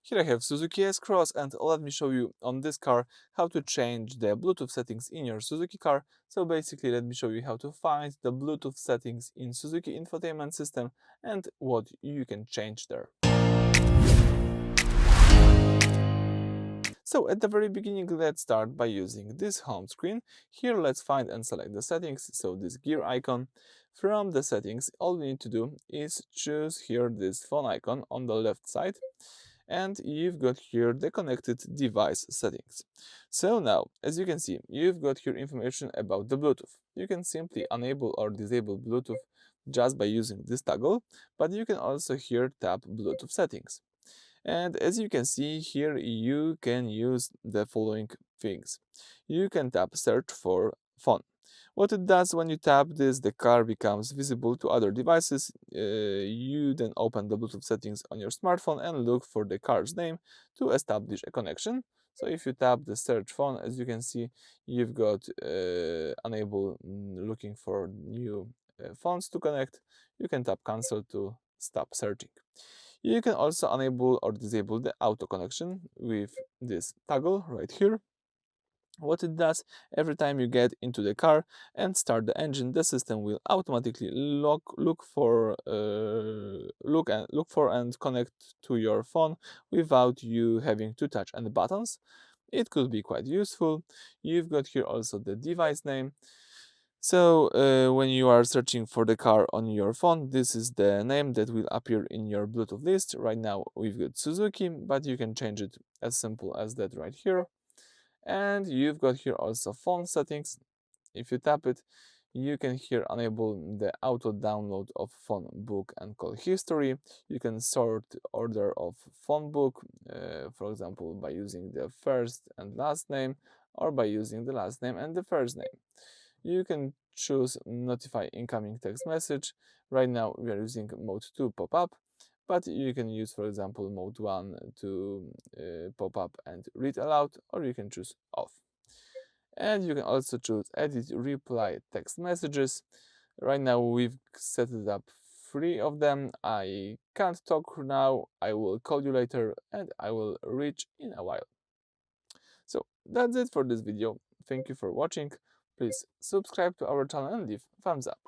Here I have Suzuki S-Cross, and let me show you on this car how to change the Bluetooth settings in your Suzuki car. So basically let me show you how to find the Bluetooth settings in Suzuki infotainment system and what you can change there. So at the very beginning, let's start by using this home screen. Here let's find and select the settings, so this gear icon. From the settings, all we need to do is choose here this phone icon on the left side, and you've got here the connected device settings. So now, as you can see, you've got here information about the Bluetooth. You can simply enable or disable Bluetooth just by using this toggle, but you can also here tap Bluetooth settings. And as you can see here, you can use the following things. You can tap search for phone. What it does when you tap this, the car becomes visible to other devices. You then open the Bluetooth settings on your smartphone and look for the car's name to establish a connection. So if you tap the search phone, as you can see, you've got enable looking for new phones to connect. You can tap cancel to stop searching. You can also enable or disable the auto connection with this toggle right here. What it does, every time you get into the car and start the engine, the system will automatically look for and connect to your phone without you having to touch any buttons. It could be quite useful. You've got here also the device name. So when you are searching for the car on your phone, this is the name that will appear in your Bluetooth list. Right now we've got Suzuki, but you can change it as simple as that right here. And you've got here also phone settings. If you tap it, you can here enable the auto download of phone book and call history. You can sort order of phone book, for example, by using the first and last name, or by using the last name and the first name. You can choose notify incoming text message. Right now we are using mode 2 pop-up, but you can use, for example, mode 1 to pop up and read aloud, or you can choose off. And you can also choose edit reply text messages. Right now we've set it up 3 of them. I can't talk now, I will call you later, and I will reach in a while. So that's it for this video. Thank you for watching. Please subscribe to our channel and leave thumbs up.